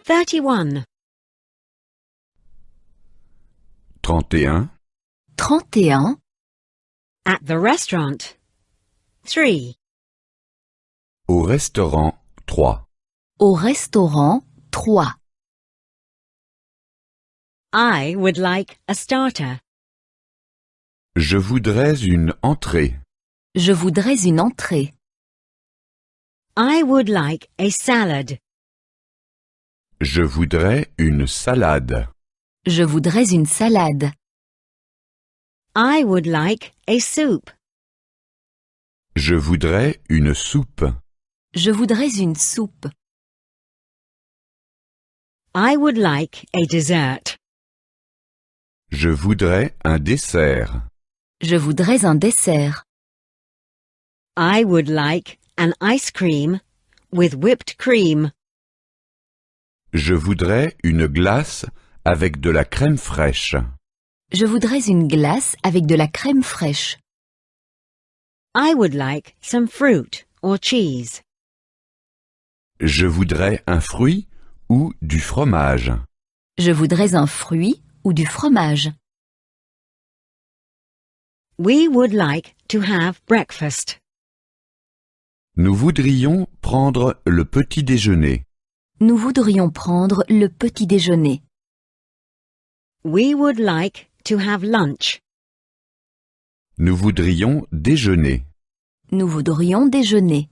31. 31. 31. At the restaurant. 3. Au restaurant 3. Au restaurant 3. I would like a starter. Je voudrais une entrée. Je voudrais une entrée. I would like a salad. Je voudrais une salade. Je voudrais une salade. I would like a soup. Je voudrais une soupe. Je voudrais une soupe. I would like a dessert. Je voudrais un dessert. Je voudrais un dessert. I would like an ice cream with whipped cream. Je voudrais une glace avec de la crème fraîche. Je voudrais une glace avec de la crème fraîche. I would like some fruit or cheese. Je voudrais un fruit ou du fromage. Je voudrais un fruit ou du fromage. We would like to have breakfast. Nous voudrions prendre le petit déjeuner. Nous voudrions prendre le petit déjeuner. We would like to have lunch. Nous voudrions déjeuner. Nous voudrions déjeuner.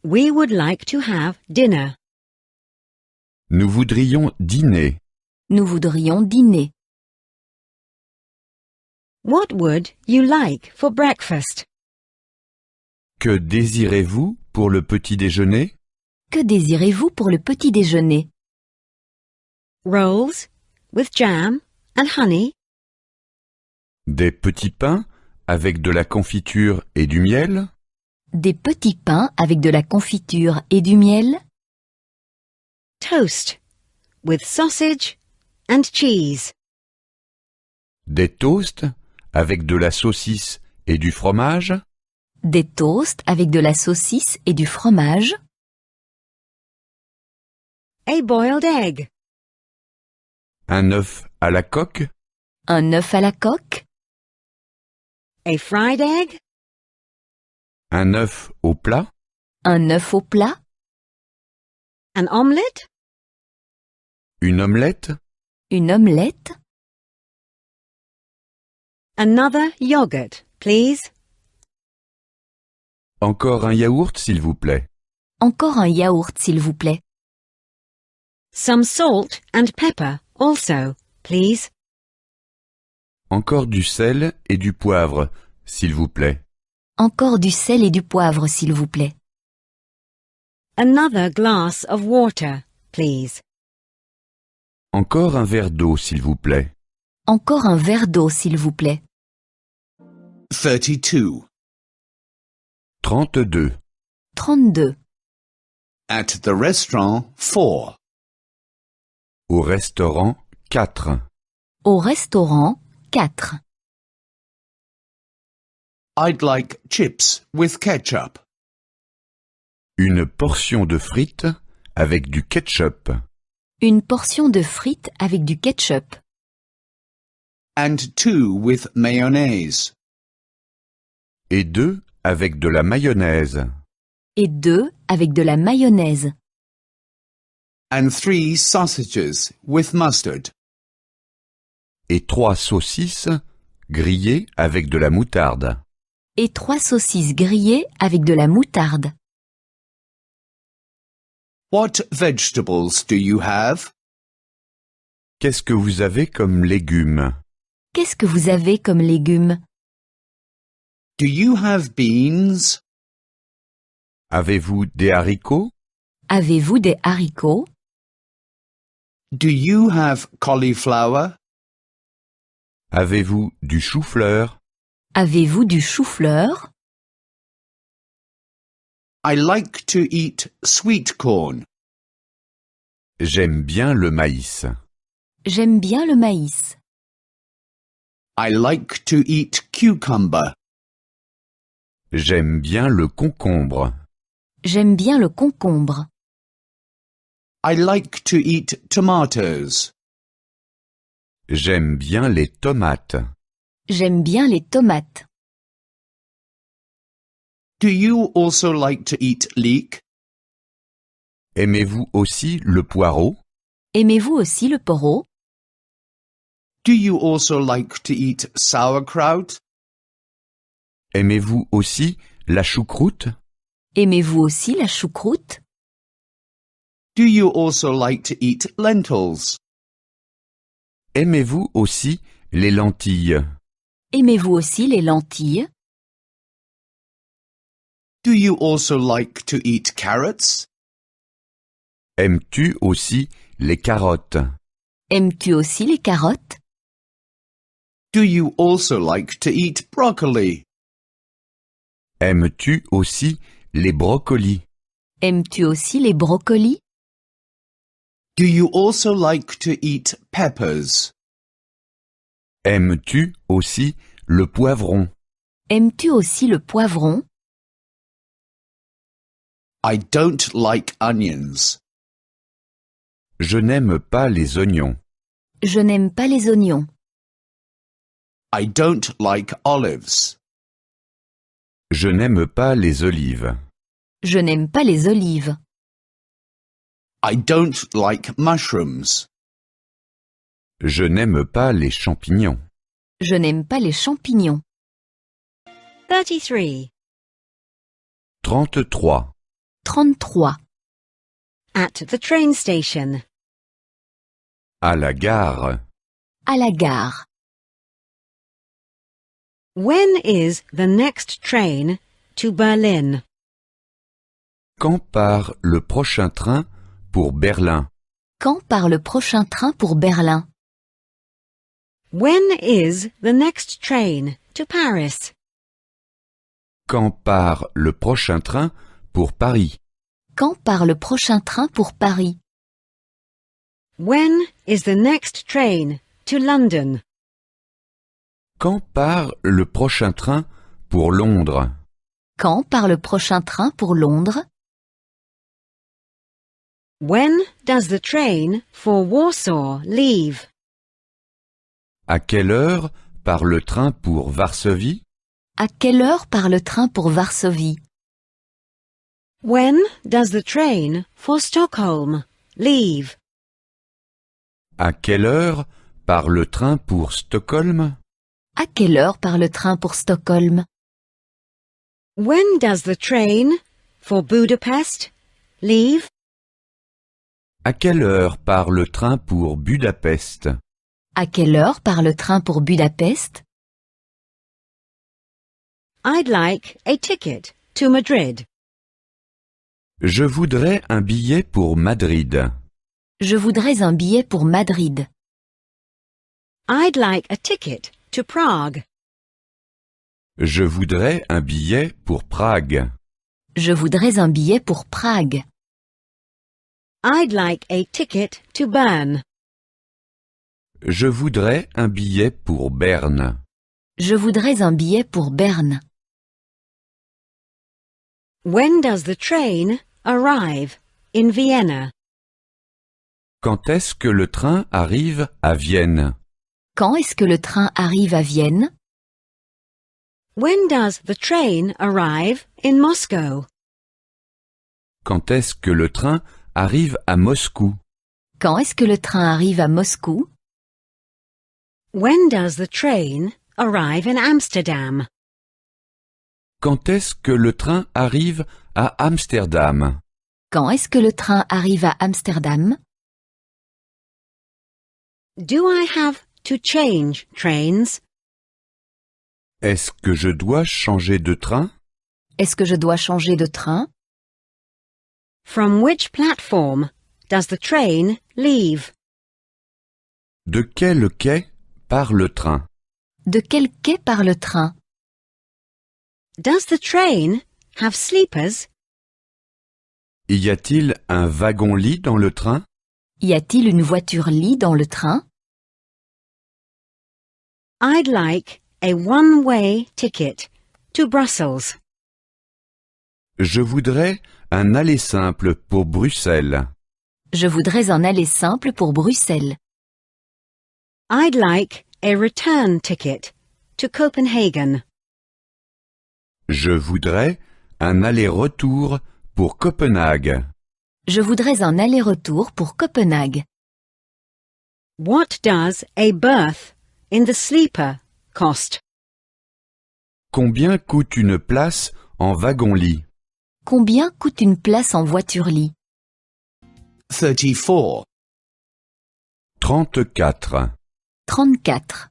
We would like to have dinner. Nous voudrions dîner. Nous voudrions dîner. What would you like for breakfast? Que désirez-vous pour le petit déjeuner? Que désirez-vous pour le petit déjeuner? Rolls with jam and honey. Des petits pains avec de la confiture et du miel? Des petits pains avec de la confiture et du miel? Toast with sausage and cheese. Des toasts avec de la saucisse et du fromage? Des toasts avec de la saucisse et du fromage? A boiled egg. Un œuf à la coque? Un œuf à la coque? A fried egg. Un œuf au plat? Un œuf au plat? An omelette. Une omelette? Une omelette? Another yogurt, please. Encore un yaourt, s'il vous plaît. Encore un yaourt, s'il vous plaît. Some salt and pepper also, please. Encore du sel et du poivre, s'il vous plaît. Encore du sel et du poivre, s'il vous plaît. Another glass of water, please. Encore un verre d'eau, s'il vous plaît. Encore un verre d'eau, s'il vous plaît. 32. 32. 32. At the restaurant 4. Au restaurant 4. Au restaurant 4. I'd like chips with ketchup. Une portion de frites avec du ketchup. Une portion de frites avec du ketchup. And 2 with mayonnaise. Et 2 avec de la mayonnaise. Et 2 avec de la mayonnaise. And 3 sausages with mustard. Et 3 saucisses grillées avec de la moutarde. Et 3 saucisses grillées avec de la moutarde. What vegetables do you have? Qu'est-ce que vous avez comme légumes? Qu'est-ce que vous avez comme légumes? Do you have beans? Avez-vous des haricots? Avez-vous des haricots? Do you have cauliflower? Avez-vous du chou-fleur? Avez-vous du chou-fleur? I like to eat sweet corn. J'aime bien le maïs. J'aime bien le maïs. I like to eat cucumber. J'aime bien le concombre. J'aime bien le concombre. I like to eat tomatoes. J'aime bien les tomates. J'aime bien les tomates. Do you also like to eat leek? Aimez-vous aussi le poireau? Aimez-vous aussi le poireau? Do you also like to eat sauerkraut? Aimez-vous aussi la choucroute? Aimez-vous aussi la choucroute? Do you also like to eat lentils? Aimez-vous aussi les lentilles? Aimez-vous aussi les lentilles? Do you also like to eat carrots? Aimes-tu aussi les carottes? Aimes-tu aussi les carottes? Do you also like to eat broccoli? Aimes-tu aussi les brocolis? Aimes-tu aussi les brocolis? Do you also like to eat peppers? Aimes-tu aussi le poivron? Aimes-tu aussi le poivron? I don't like onions. Je n'aime pas les oignons. Je n'aime pas les oignons. I don't like olives. Je n'aime pas les olives. Je n'aime pas les olives. I don't like mushrooms. Je n'aime pas les champignons. Je n'aime pas les champignons. 33. 33. 33. At the train station. À la gare. À la gare. When is the next train to Berlin? Quand part le prochain train pour Berlin? Quand part le prochain train pour Berlin? When is the next train to Paris? Quand part le prochain train pour Paris? Quand part le prochain train pour Paris? When is the next train to London? Quand part le prochain train pour Londres? Quand part le prochain train pour Londres? When does the train for Warsaw leave? À quelle heure part le train pour Varsovie? À quelle heure part le train pour Varsovie? When does the train for Stockholm leave? À quelle heure part le train pour Stockholm? À quelle heure part le train pour Stockholm? When does the train for Budapest leave? À quelle heure part le train pour Budapest? À quelle heure part le train pour Budapest? I'd like a ticket to Madrid. Je voudrais un billet pour Madrid. Je voudrais un billet pour Madrid. I'd like a ticket to Prague. Je voudrais un billet pour Prague. Je voudrais un billet pour Prague. I'd like a ticket to Bern. Je voudrais un billet pour Berne. Je voudrais un billet pour Berne. When does the train arrive in Vienna? Quand est-ce que le train arrive à Vienne? Quand est-ce que le train arrive à Vienne? When does the train arrive in Moscow? Quand est-ce que le train arrive à Moscou? Quand est-ce que le train arrive à Moscou? When does the train arrive in Amsterdam? Quand est-ce que le train arrive à Amsterdam? Quand est-ce que le train arrive à Amsterdam? Do I have to change trains? Est-ce que je dois changer de train? Est-ce que je dois changer de train? From which platform does the train leave? De quel quai part le train? De quel quai part le train? Does the train have sleepers? Y a-t-il un wagon-lit dans le train? Y a-t-il une voiture-lit dans le train? I'd like a one-way ticket to Brussels. Je voudrais un aller simple pour Bruxelles. Je voudrais un aller simple pour Bruxelles. I'd like a return ticket to Copenhagen. Je voudrais un aller-retour pour Copenhague. Je voudrais un aller-retour pour Copenhague. What does a berth in the sleeper cost? Combien coûte une place en wagon-lit? Combien coûte une place en voiture-lit? 34. 34. 34.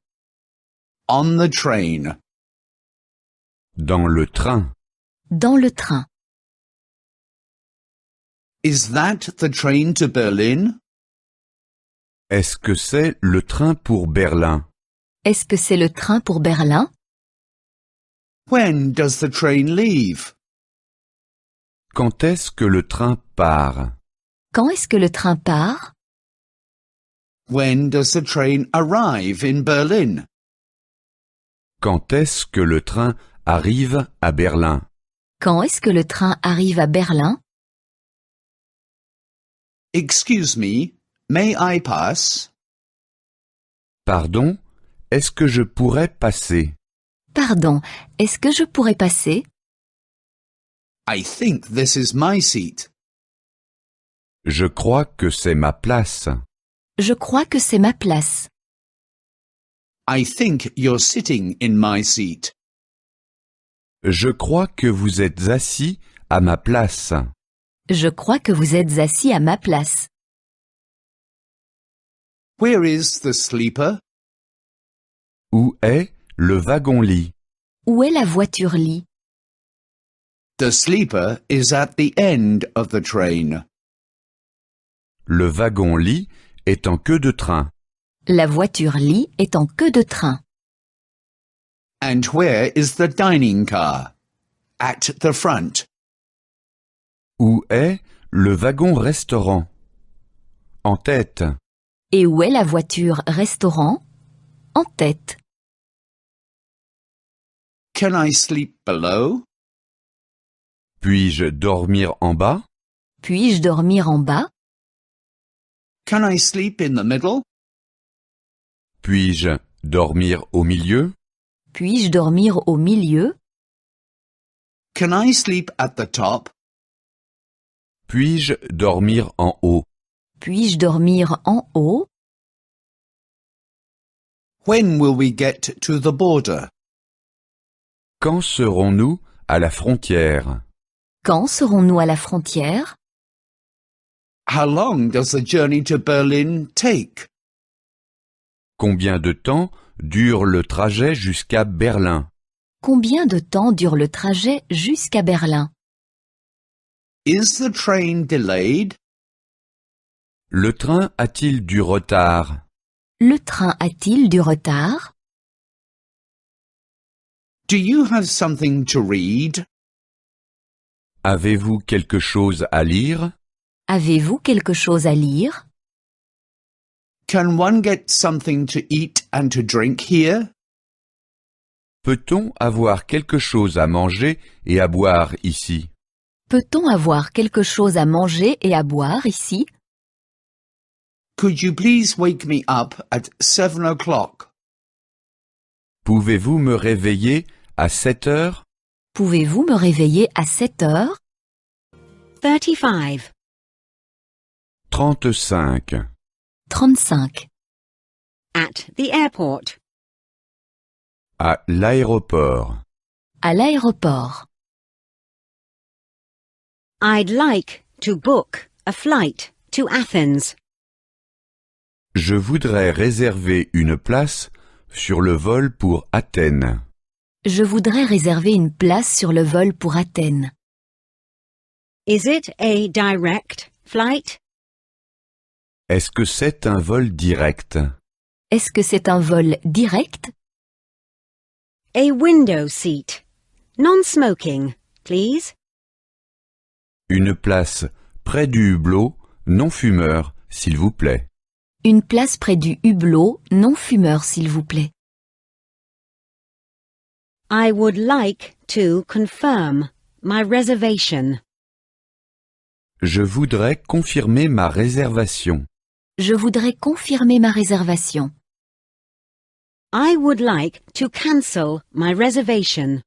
On the train. Dans le train. Dans le train. Is that the train to Berlin? Est-ce que c'est le train pour Berlin? Est-ce que c'est le train pour Berlin? When does the train leave? Quand est-ce que le train part? Quand est-ce que le train part? When does the train arrive in Berlin? Quand est-ce que le train arrive à Berlin? Quand est-ce que le train arrive à Berlin? Excuse me, may I pass? Pardon, est-ce que je pourrais passer? Pardon, est-ce que je pourrais passer? I think this is my seat. Je crois que c'est ma place. Je crois que c'est ma place. I think you're sitting in my seat. Je crois que vous êtes assis à ma place. Je crois que vous êtes assis à ma place. Where is the sleeper? Où est le wagon-lit? Où est la voiture-lit? The sleeper is at the end of the train. Le wagon-lit est en queue de train. La voiture-lit est en queue de train. And where is the dining car? At the front. Où est le wagon-restaurant? En tête. Et où est la voiture-restaurant? En tête. Can I sleep below? Puis-je dormir en bas? Puis-je dormir en bas? Can I sleep in the middle? Puis-je dormir au milieu? Puis-je dormir au milieu? Can I sleep at the top? Puis-je dormir en haut? Puis-je dormir en haut? When will we get to the border? Quand serons-nous à la frontière? Quand serons-nous à la frontière? How long does the journey to Berlin take? Combien de temps dure le trajet jusqu'à Berlin? Combien de temps dure le trajet jusqu'à Berlin? Is the train delayed? Le train a-t-il du retard? Le train a-t-il du retard? Do you have something to read? Avez-vous quelque chose à lire? Avez-vous quelque chose à lire? Can one get something to eat and to drink here? Peut-on avoir quelque chose à manger et à boire ici? Peut-on avoir quelque chose à manger et à boire ici? Could you please wake me up at 7 o'clock? Pouvez-vous me réveiller à 7 heures? Pouvez-vous me réveiller à 7 heures? 35. 35. 35. At the airport. À l'aéroport. À l'aéroport. I'd like to book a flight to Athens. Je voudrais réserver une place sur le vol pour Athènes. Je voudrais réserver une place sur le vol pour Athènes. Is it a direct flight? Est-ce que c'est un vol direct? Est-ce que c'est un vol direct? A window seat. Non-smoking, please. Une place près du hublot, non fumeur, s'il vous plaît. Une place près du hublot, non fumeur s'il vous plaît. I would like to confirm my reservation. Je voudrais confirmer ma réservation. Je voudrais confirmer ma réservation. I would like to cancel my reservation.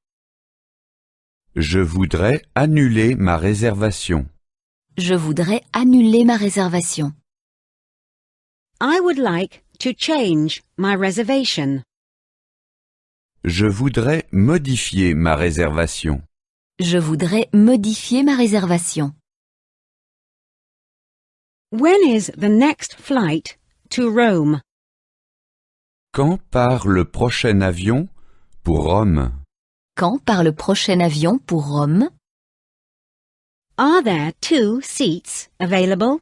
Je voudrais annuler ma réservation. Je voudrais annuler ma réservation. I would like to change my reservation. Je voudrais modifier ma réservation. Je voudrais modifier ma réservation. When is the next flight to Rome? Quand part le prochain avion pour Rome? Quand part le prochain avion pour Rome? Are there 2 seats available?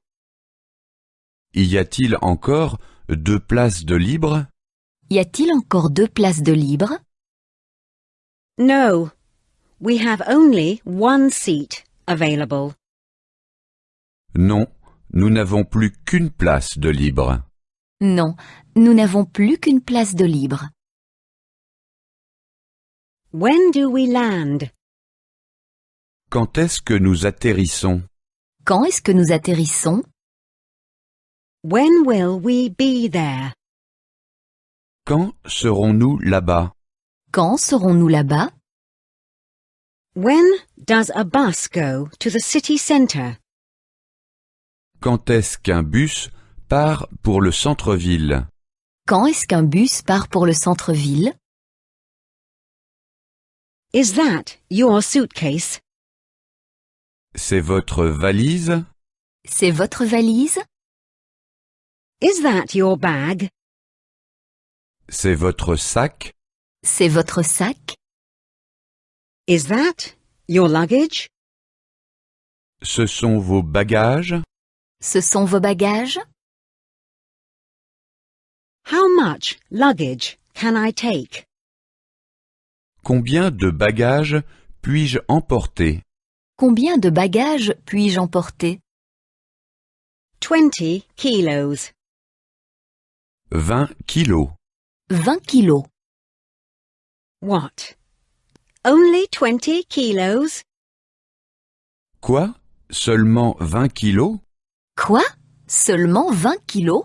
Y a-t-il encore 2 places de libre? Y a-t-il encore 2 places de libre? No, we have only 1 seat available. Non, nous n'avons plus qu'une place de libre. Non, nous n'avons plus qu'une place de libre. When do we land? Quand est-ce que nous atterrissons? Quand est-ce que nous atterrissons? When will we be there? Quand serons-nous là-bas? Quand serons-nous là-bas? When does a bus go to the city centre? Quand est-ce qu'un bus part pour le centre-ville? Quand est-ce qu'un bus part pour le centre-ville? Is that your suitcase? C'est votre valise? C'est votre valise? Is that your bag? C'est votre sac? C'est votre sac? Is that your luggage? Ce sont vos bagages? Ce sont vos bagages? How much luggage can I take? Combien de bagages puis-je emporter? Combien de bagages puis-je emporter? 20 kilos. 20 kilos. 20 kilos. What? Only 20 kilos? Quoi? Seulement 20 kilos? Quoi? Seulement 20 kilos?